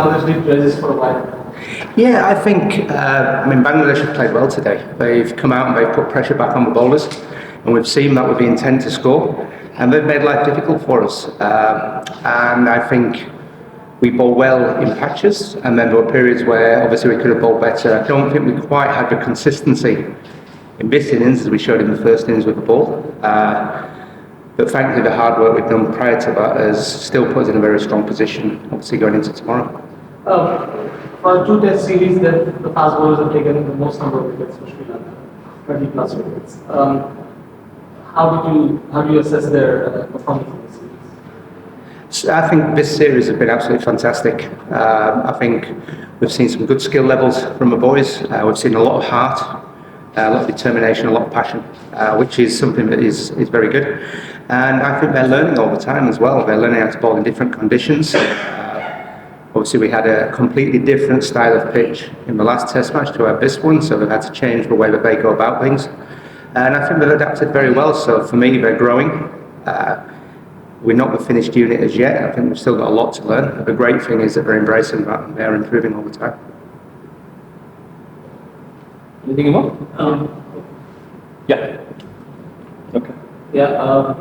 Bangladesh did resist for a while. Yeah, I think, Bangladesh have played well today. They've come out and they've put pressure back on the bowlers, and we've seen that with the intent to score, and they've made life difficult for us. And I think we bowled well in patches, and then there were periods where obviously we could have bowled better. I don't think we quite had the consistency in this innings as we showed in the first innings with the ball. But thankfully the hard work we've done prior to that has still put us in a very strong position, obviously going into tomorrow. For a two-test series, the fast bowlers have taken the most number of wickets for Sri Lanka, 20 plus wickets. How do you assess their performance in this series? So I think this series has been absolutely fantastic. I think we've seen some good skill levels from the boys. We've seen a lot of heart, a lot of determination, a lot of passion, which is something that is very good. And I think they're learning all the time as well. They're learning how to bowl in different conditions. Obviously, we had a completely different style of pitch in the last Test match to this one, so they've had to change the way that they go about things. And I think they've adapted very well. So for me, they're growing. We're not the finished unit as yet. I think we've still got a lot to learn. The great thing is that they're embracing that and they're improving all the time. Anything more? Yeah. Okay. Yeah.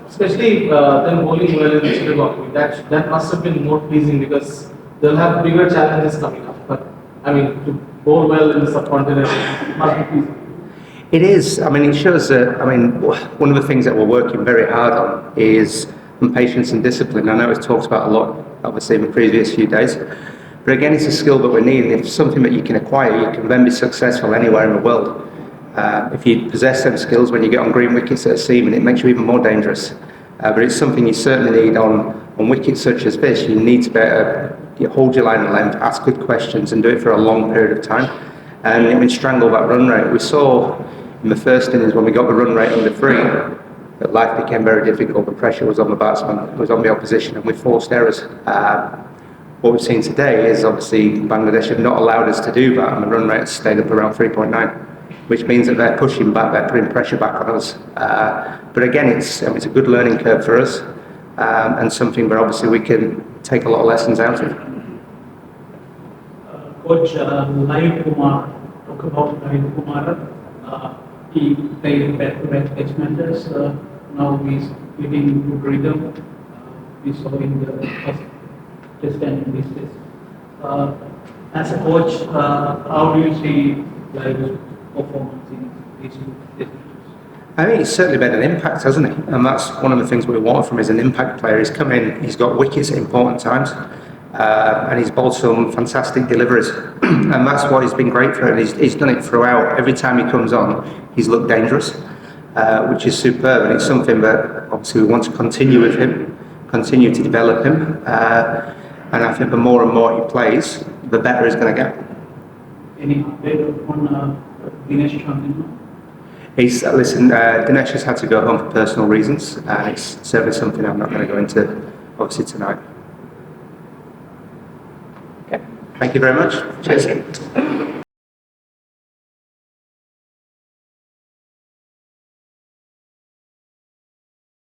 Especially them bowling well in the Silverwood. That must have been more pleasing because they'll have bigger challenges coming up. But to bowl well in the subcontinent must be pleasing. It is. It shows that. One of the things that we're working very hard on is patience and discipline. I know it's talked about a lot, obviously, in the previous few days. But again, it's a skill that we need. If it's something that you can acquire, you can then be successful anywhere in the world. If you possess them skills when you get on green wickets at a seam, and it makes you even more dangerous. But it's something you certainly need on wickets such as this. You need to be able to hold your line of length, ask good questions, and do it for a long period of time. And strangle that run rate. We saw in the first innings when we got the run rate under 3, that life became very difficult. The pressure was on the batsman, it was on the opposition, and we forced errors. What we've seen today is obviously Bangladesh have not allowed us to do that, and the run rate has stayed up around 3.9, which means that they're pushing back, they're putting pressure back on us. But again, it's a good learning curve for us, and something where obviously we can take a lot of lessons out of. Coach Rahim talk about Rahim Kumar. He played back-to-back test matches. Now he's getting good rhythm. We saw in the first test and this test. As a coach, how do you see Rahim's performance in these two test matches? I think he's certainly made an impact, hasn't he? And that's one of the things we want from him as an impact player. He's come in, he's got wickets at important times, and he's bowled some fantastic deliveries. And that's what has been great for him. He's done it throughout. Every time he comes on, he's looked dangerous, which is superb. And it's something that obviously we want to continue with him, continue to develop him. And I think the more and more he plays, the better he's going to get. Any update on Dinesh Chandra? Dinesh has had to go home for personal reasons, and it's certainly something I'm not going to go into, obviously, tonight. Okay. Thank you very much. Cheers.